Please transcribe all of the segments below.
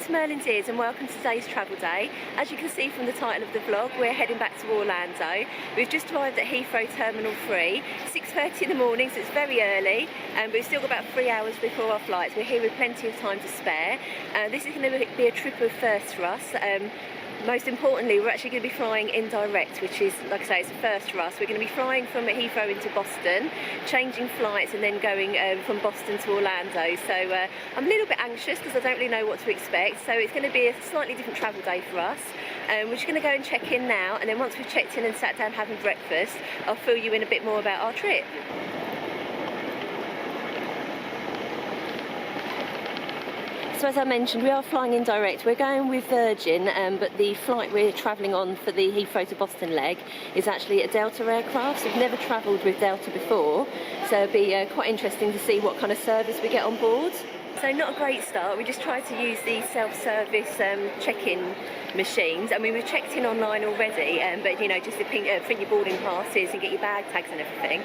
to Merlin's Ears and welcome to today's travel day. As you can see from the title of the vlog, we're heading back to Orlando. We've just arrived at Heathrow Terminal 3, 6:30 in the morning, so it's very early, but we've still got about 3 hours before our flights. We're here with plenty of time to spare. This is going to be a trip of firsts for us. Most importantly, we're actually going to be flying indirect, which is, like I say, it's a first for us. We're going to be flying from Heathrow into Boston, changing flights and then going from Boston to Orlando. So I'm a little bit anxious because I don't really know what to expect. So it's going to be a slightly different travel day for us. We're just going to go and check in now, and then once we've checked in and sat down having breakfast, I'll fill you in a bit more about our trip. So as I mentioned, we are flying indirect. We're going with Virgin, but the flight we're travelling on for the Heathrow to Boston leg is actually a Delta aircraft. So we've never travelled with Delta before, so it'll be quite interesting to see what kind of service we get on board. So not a great start. We just tried to use the self-service check-in machines. I mean, we've checked in online already, but you know, just to print your boarding passes and get your bag tags and everything.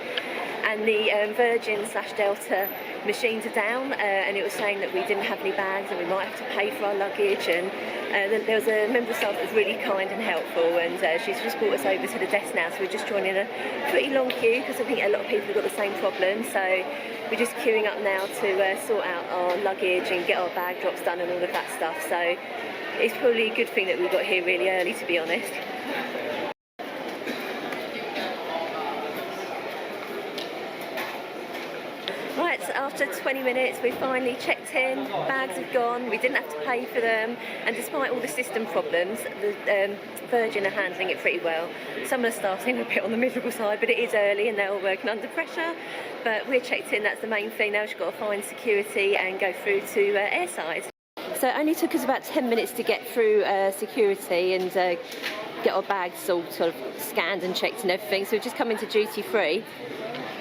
And the Virgin/Delta machines are down, and it was saying that we didn't have any bags and we might have to pay for our luggage. And there was a member of staff that was really kind and helpful, and she's just brought us over to the desk now. So we're just joining a pretty long queue because I think a lot of people have got the same problem. So we're just queuing up now to sort out our luggage and get our bag drops done and all of that stuff. So it's probably a good thing that we got here really early, to be honest. Right, so after 20 minutes we finally checked in, bags have gone, we didn't have to pay for them, and despite all the system problems, the Virgin are handling it pretty well. Some of the staff seem a bit on the miserable side, but it is early and they're all working under pressure. But we're checked in, that's the main thing. Now we've just got to find security and go through to airside. So it only took us about 10 minutes to get through security and get our bags all sort of scanned and checked and everything. So we've just come into duty free.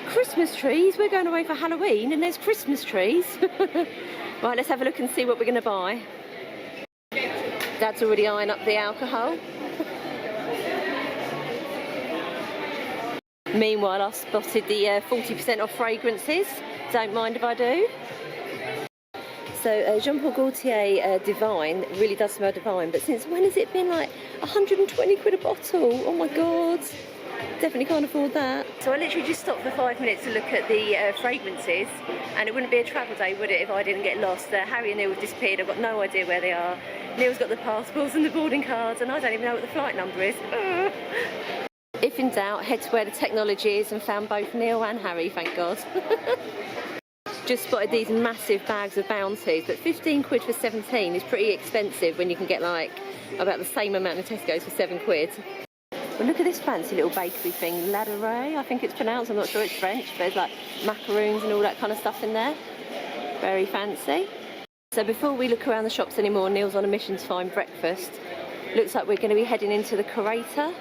Christmas trees, we're going away for Halloween and there's Christmas trees. Right, let's have a look and see what we're going to buy. Dad's already eyeing up the alcohol. Meanwhile, I spotted the 40% off fragrances. Don't mind if I do. So Jean Paul Gaultier Divine really does smell divine, but since when has it been like 120 quid a bottle? Oh my god. Definitely can't afford that. So I literally just stopped for 5 minutes to look at the fragrances, and it wouldn't be a travel day, would it, if I didn't get lost. Harry and Neil have disappeared. I've got no idea where they are. Neil's got the passports and the boarding cards, and I don't even know what the flight number is. If in doubt, head to where the technology is, and found both Neil and Harry, thank God. Just spotted these massive bags of Bounties, but 15 quid for 17 is pretty expensive when you can get like about the same amount of Tesco's for 7 quid. Well, look at this fancy little bakery thing, Ladurée, I think it's pronounced, I'm not sure it's French, but there's like macaroons and all that kind of stuff in there. Very fancy. So before we look around the shops anymore, Neil's on a mission to find breakfast. Looks like we're going to be heading into the Curator.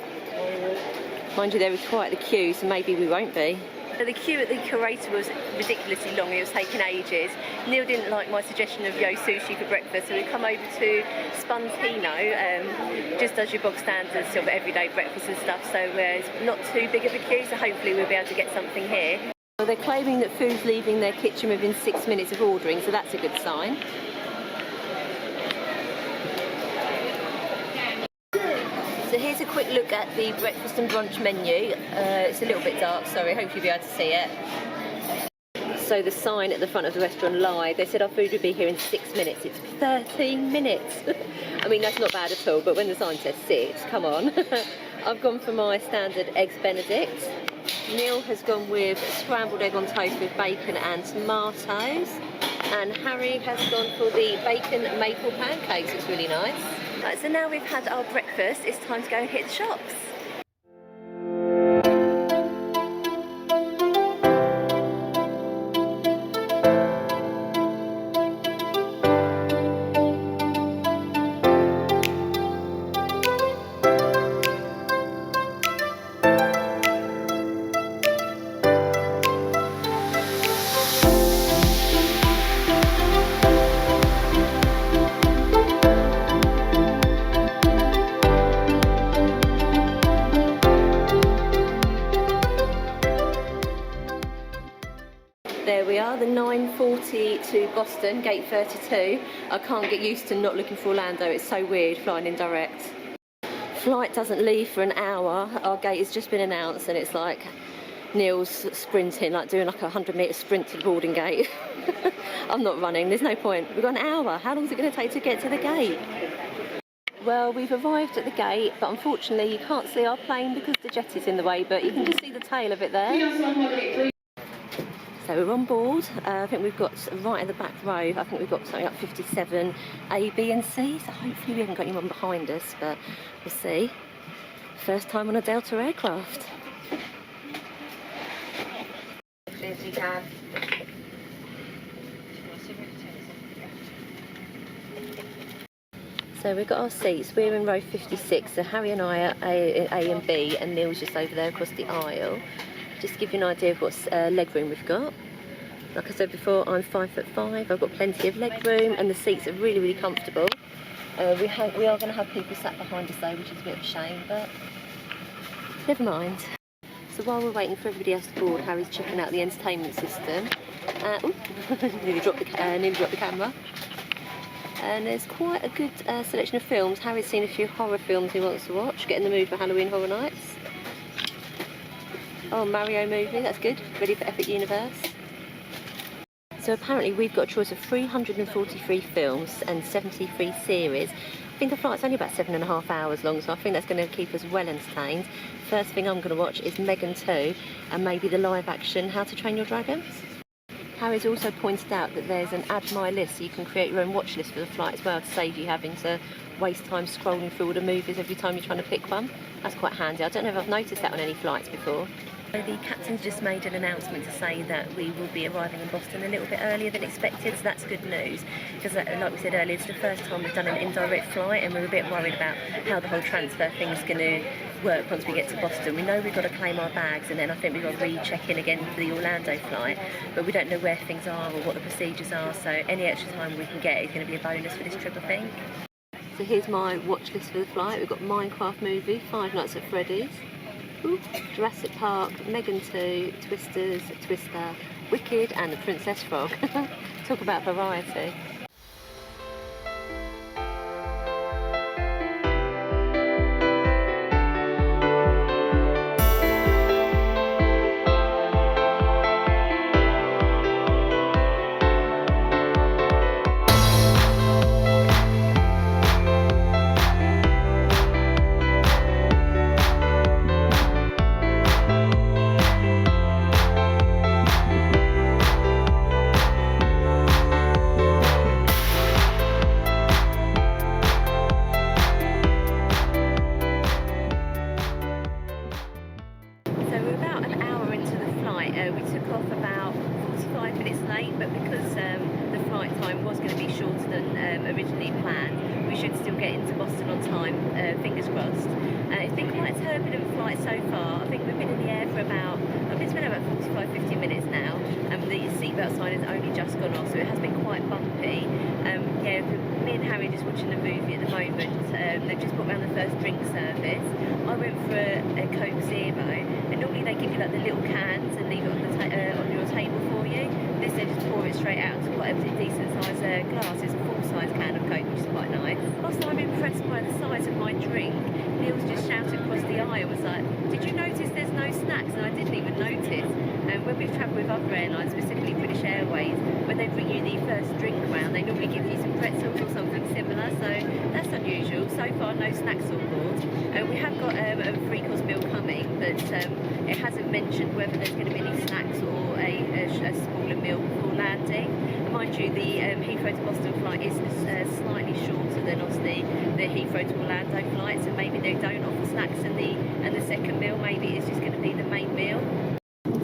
Mind you, there is quite the queue, so maybe we won't be. The queue at the Curator was ridiculously long, it was taking ages. Neil didn't like my suggestion of yo sushi for breakfast, so we come over to Spuntino, just does your bog standard sort of everyday breakfast and stuff, so it's not too big of a queue, so hopefully we'll be able to get something here. Well, they're claiming that food's leaving their kitchen within 6 minutes of ordering, so that's a good sign. So here's a quick look at the breakfast and brunch menu. It's a little bit dark, sorry, hopefully you'll be able to see it. So the sign at the front of the restaurant lied. They said our food would be here in 6 minutes. It's 13 minutes. I mean, that's not bad at all, but when the sign says 6, come on. I've gone for my standard Eggs Benedict. Neil has gone with scrambled egg on toast with bacon and tomatoes. And Harry has gone for the bacon maple pancakes. It's really nice. Right, so now we've had our breakfast, it's time to go and hit the shops. There we are, the 9:40 to Boston, gate 32. I can't get used to not looking for Orlando. It's so weird flying indirect. Flight doesn't leave for an hour. Our gate has just been announced and it's like Neil's sprinting, like doing like a 100-metre sprint to the boarding gate. I'm not running, there's no point. We've got an hour. How long is it going to take to get to the gate? Well, we've arrived at the gate, but unfortunately you can't see our plane because the jet is in the way, but you can just see the tail of it there. So we're on board. I think we've got right in the back row, I think we've got something like 57 A, B and C, so hopefully we haven't got anyone behind us, but we'll see. First time on a Delta aircraft. As you can. So we've got our seats, we're in row 56, so Harry and I are A and B, and Neil's just over there across the aisle. Just to give you an idea of what leg room we've got. Like I said before, I'm 5'5", I've got plenty of leg room, and the seats are really, really comfortable. We are going to have people sat behind us though, which is a bit of a shame, but never mind. So while we're waiting for everybody else to board, Harry's checking out the entertainment system. Nearly dropped the camera. And there's quite a good selection of films. Harry's seen a few horror films he wants to watch, get in the mood for Halloween Horror Nights. Oh, Mario movie, that's good. Ready for Epic Universe. So apparently we've got a choice of 343 films and 73 series. I think the flight's only about 7.5 hours long, so I think that's going to keep us well entertained. First thing I'm going to watch is Megan 2 and maybe the live action How to Train Your Dragon. Harry's also pointed out that there's an add my list, so you can create your own watch list for the flight as well to save you having to waste time scrolling through all the movies every time you're trying to pick one. That's quite handy. I don't know if I've noticed that on any flights before. The captain's just made an announcement to say that we will be arriving in Boston a little bit earlier than expected, so that's good news, because like we said earlier, it's the first time we've done an indirect flight and we're a bit worried about how the whole transfer thing is going to work once we get to Boston. We know we've got to claim our bags, and then I think we've got to re-check in again for the Orlando flight, but we don't know where things are or what the procedures are, so any extra time we can get is going to be a bonus for this trip, I think. So here's my watch list for the flight. We've got Minecraft movie, Five Nights at Freddy's, Jurassic Park, Megan 2, Twisters, Twister, Wicked and The Princess Frog. Talk about variety. We took off about 45 minutes late, but because the flight time was going to be shorter than originally planned, we should still get into Boston on time, fingers crossed. It's been quite a turbulent flight so far. I think we've been in the air for about, it's been about 45-50 minutes now, and the seatbelt sign has only just gone off, so it has been quite bumpy. Yeah, me and Harry are just watching a movie at the moment. They've just brought around the first drink service. I went for a Coke Zero, and normally they give you like the little cans and leave it on your table for you. This they just pour it straight out into quite a decent size glass. It's a full-size can of Coke, which is quite nice. Whilst I'm impressed by the size of my drink, Neil's just shouted across the aisle, was like, "Did you notice there's no snacks?" And I didn't even notice. When we've travelled with other airlines, specifically British Airways, when they bring you the first drink round, they normally give you some pretzels or something similar, so that's unusual. So far, no snacks on board. We have got a three-course meal coming, but it hasn't mentioned whether there's going to be any snacks or a smaller meal before landing. Mind you, the Heathrow to Boston flight is slightly shorter than obviously the Heathrow to Orlando flight, so maybe they don't offer snacks in the second meal. Maybe it's just going to be the main meal.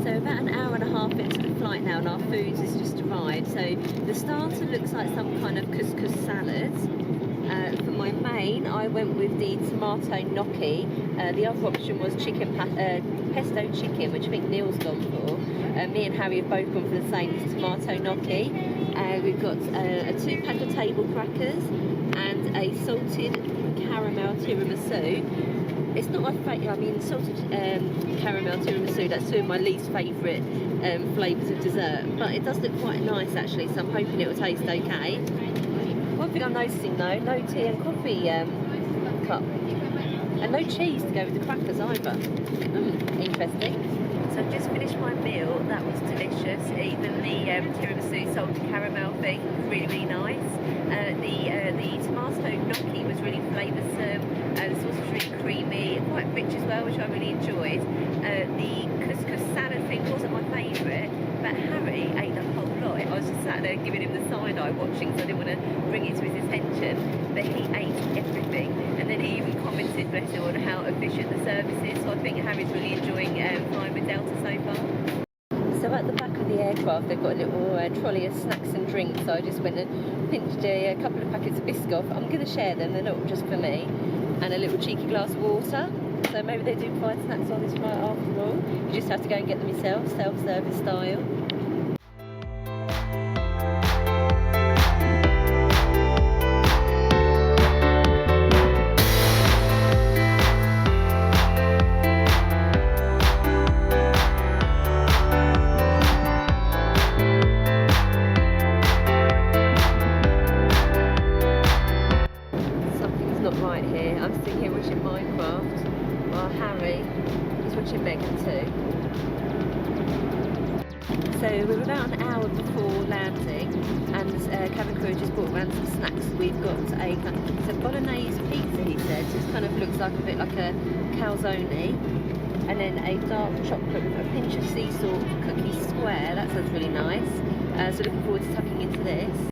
So about an hour and a half into the flight now, and our food has just arrived. So the starter looks like some kind of couscous salad. For my main, I went with the tomato gnocchi. The other option was chicken pesto chicken, which I think Neil's gone for. Me and Harry have both gone for the same, this tomato gnocchi. We've got a 2-pack of table crackers and a salted caramel tiramisu. It's not my favourite. I mean, salted caramel tiramisu. That's two of my least favourite flavours of dessert. But it does look quite nice actually. So I'm hoping it will taste okay. One thing I'm noticing though, no tea and coffee cup, and no cheese to go with the crackers either. Interesting. So I've just finished my meal. That was delicious. Even the tiramisu salted caramel thing was really, really nice. The tomato gnocchi was really flavoursome. The sauce was really creamy, quite rich as well, which I really enjoyed. The couscous salad thing wasn't my favourite, but Harry ate the whole lot. I was just sat there giving him the side eye watching, so I didn't want to bring it to his attention. But he ate everything, and then he even commented, bless him, on how efficient the service is. So I think Harry's really enjoying flying with Delta so far. So at the back of the aircraft, they've got a little trolley of snacks and drinks. So I just went and pinched a couple of packets of Biscoff. I'm going to share them, they're not just for me. And a little cheeky glass of water. So maybe they do provide snacks on this flight after all. You just have to go and get them yourself, self-service style. Right here, I'm sitting here watching Minecraft while Harry is watching Megan too. So we're about an hour before landing, and cabin crew just brought around some snacks. We've got it's a bolognese pizza, he said. So it kind of looks like a bit like a calzone, and then a dark chocolate with a pinch of sea salt cookie square. That sounds really nice. So looking forward to tucking into this.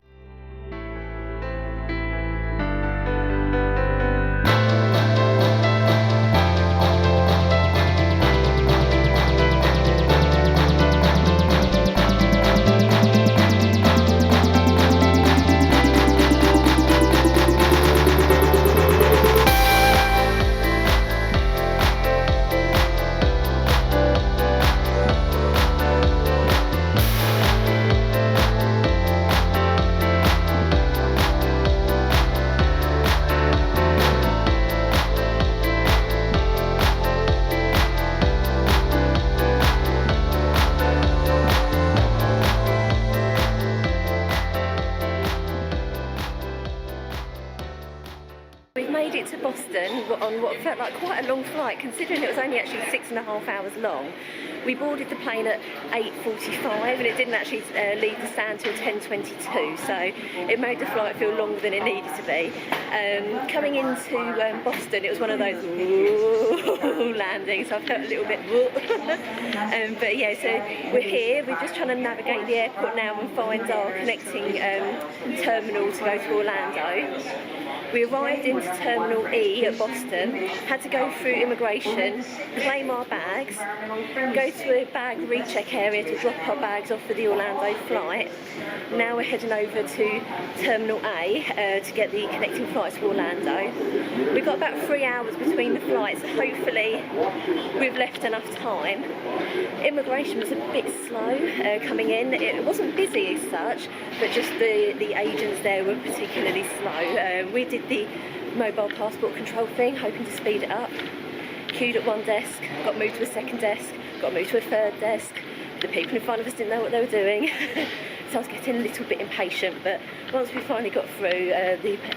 Made it to Boston on what felt like quite a long flight, considering it was only actually 6.5 hours long. We boarded the plane at 8:45 and it didn't actually leave the stand till 10:22, so it made the flight feel longer than it needed to be. Coming into Boston, it was one of those landings, so I felt a little bit but yeah, so we're here, we're just trying to navigate the airport now and find our connecting terminal to go to Orlando. We arrived into Terminal E at Boston, had to go through immigration, claim our bags, go to a bag recheck area to drop our bags off for the Orlando flight. Now we're heading over to Terminal A to get the connecting flights to Orlando. We've got about 3 hours between the flights, so hopefully we've left enough time. Immigration was a bit slow coming in. It wasn't busy as such, but just the agents there were particularly slow. We did the mobile passport control thing, hoping to speed it up. Queued at one desk, got moved to a second desk, got moved to a third desk. The people in front of us didn't know what they were doing. So I was getting a little bit impatient, but once we finally got through,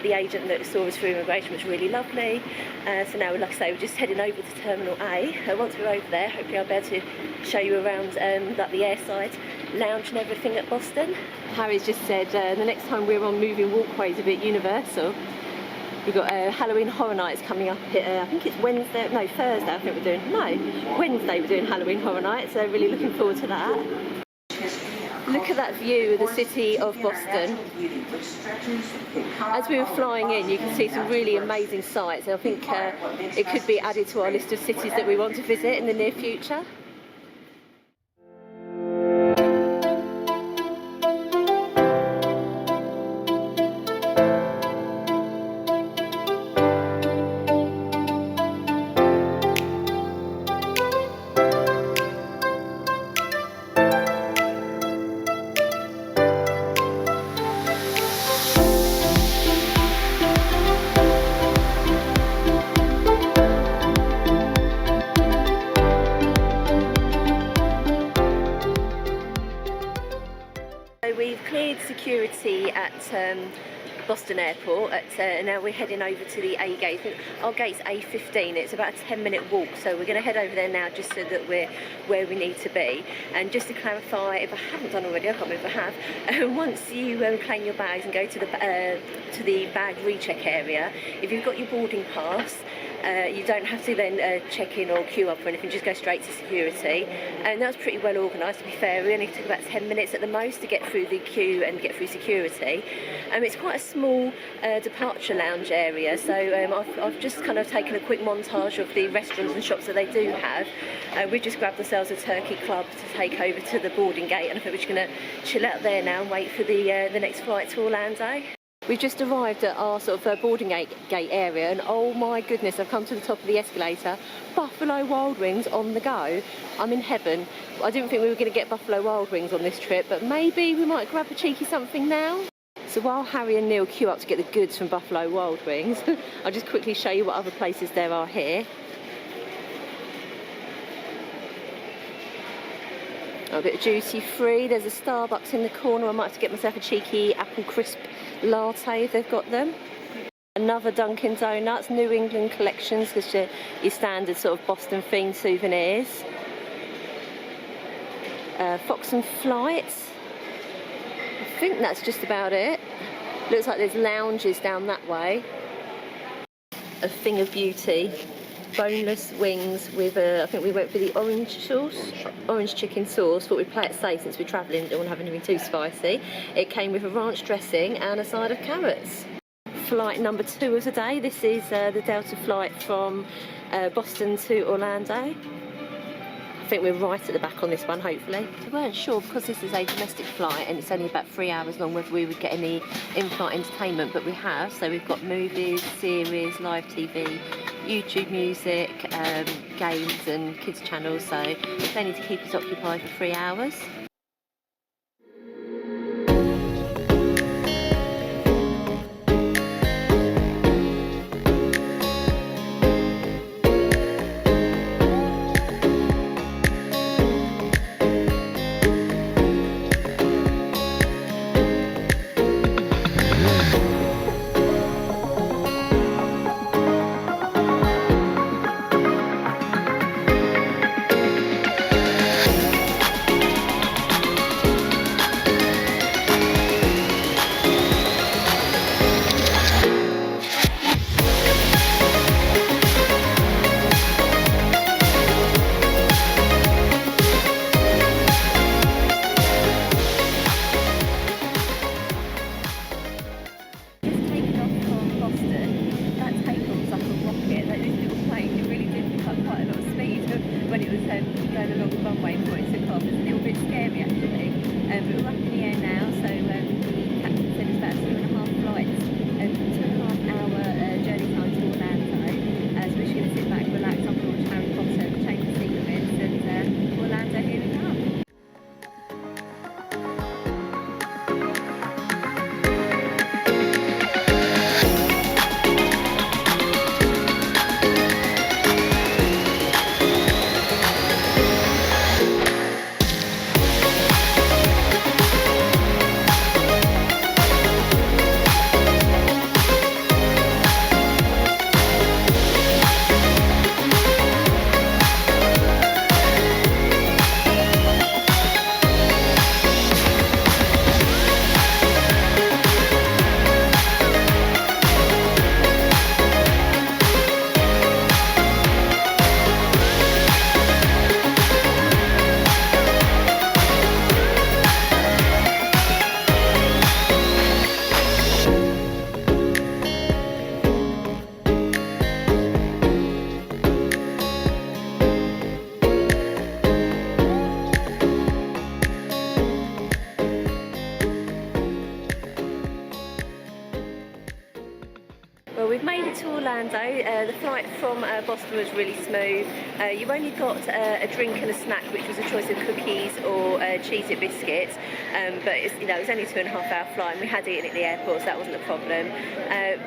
the agent that saw us through immigration was really lovely. So now, like I say, we're just heading over to Terminal A. Once we're over there, hopefully I'll be able to show you around like the airside lounge and everything at Boston. Harry's just said the next time we're on moving walkways a bit Universal. We've got Halloween Horror Nights coming up, I think it's Thursday I think we're doing, Wednesday we're doing Halloween Horror Nights, so really looking forward to that. Look at that view of the city of Boston. As we were flying in, you can see some really amazing sights, and I think it could be added to our list of cities that we want to visit in the near future. cleared security at Boston Airport. Now we're heading over to the A gate. Our gate's A15. It's about a 10-minute walk, so we're going to head over there now just so that we're where we need to be. And just to clarify, if I haven't done already, I can't remember if I have. Once you claim your bags and go to the bag recheck area, if you've got your boarding pass, you don't have to then check in or queue up or anything, just go straight to security. And that's pretty well organised, to be fair. We only took about 10 minutes at the most to get through the queue and get through security. It's quite a small departure lounge area, so I've just kind of taken a quick montage of the restaurants and shops that they do have. We've just grabbed ourselves a turkey club to take over to the boarding gate, and I think we're just going to chill out there now and wait for the next flight to Orlando. We've just arrived at our sort of boarding gate area, and oh my goodness, I've come to the top of the escalator. Buffalo Wild Wings on the go. I'm in heaven. I didn't think we were going to get Buffalo Wild Wings on this trip, but maybe we might grab a cheeky something now. So while Harry and Neil queue up to get the goods from Buffalo Wild Wings, I'll just quickly show you what other places there are here. A bit of duty free. There's a Starbucks in the corner. I might have to get myself a cheeky apple crisp latte if they've got them. Another Dunkin' Donuts, New England collections, because your standard sort of Boston themed souvenirs. Fox and Flights. I think that's just about it. Looks like there's lounges down that way. A Thing of Beauty. Boneless wings with I think we went for the orange sauce, orange chicken sauce. Thought we'd play it safe since we're travelling, don't want to have anything too spicy. It came with a ranch dressing and a side of carrots. Flight number 2 of the day. This is the Delta flight from Boston to Orlando. I think we're right at the back on this one, hopefully. We weren't sure, because this is a domestic flight and it's only about 3 hours long, whether we would get any in-flight entertainment, but we have. So we've got movies, series, live TV, YouTube music, games and kids channels, so plenty to keep us occupied for 3 hours. When it was going along the runway before it took off. It's a little bit scary actually, but we're up in the air now, so the captain said it's about 2.5 flights, 2.5 hour journey time to Orlando, so we're just going to sit back, relax, I'm going to watch Harry Potter, change the sequence, and Orlando, here we come. Orlando. The flight from Boston was really smooth. You only got a drink and a snack, which was a choice of cookies or Cheez-It biscuits, but it's, you know, it was only a 2.5-hour flight, and we had eaten at the airport, so that wasn't a problem.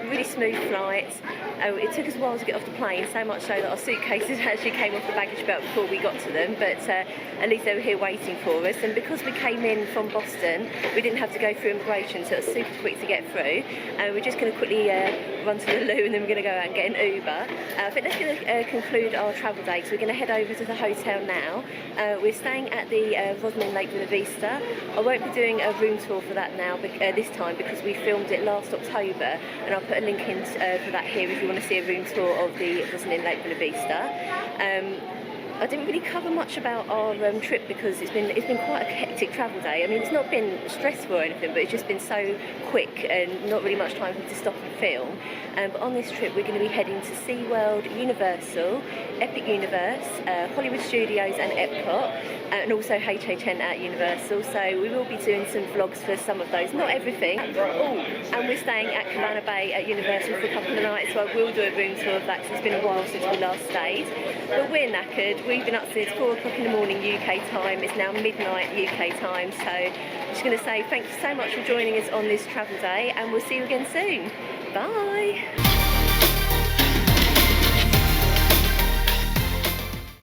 Really smooth flight. It took us a while to get off the plane, so much so that our suitcases actually came off the baggage belt before we got to them, but at least they were here waiting for us. And because we came in from Boston, we didn't have to go through immigration, so it was super quick to get through. We're just going to quickly run to the loo, and then we're going to go out and get an Uber. I think that's going to conclude our travel day, so we're going to head over to the hotel now. We're staying at the Roslyn Lake Villa Vista. I won't be doing a room tour for that now, this time, because we filmed it last October, and I'll put a link in for that here if you want to see a room tour of the Roslyn Lake Villa Vista. I didn't really cover much about our trip because it's been quite a hectic travel day. I mean, it's not been stressful or anything, but it's just been so quick and not really much time for me to stop and film. But on this trip, we're going to be heading to SeaWorld, Universal, Epic Universe, Hollywood Studios and Epcot, and also HHN at Universal. So we will be doing some vlogs for some of those, not everything. Oh, and we're staying at Cabana Bay at Universal for a couple of nights, so I will do a room tour of that because it's been a while since we last stayed. But we're knackered. We've been up since 4 o'clock in the morning UK time. It's now midnight UK time, so I'm just going to say thank you so much for joining us on this travel day, and we'll see you again soon. Bye.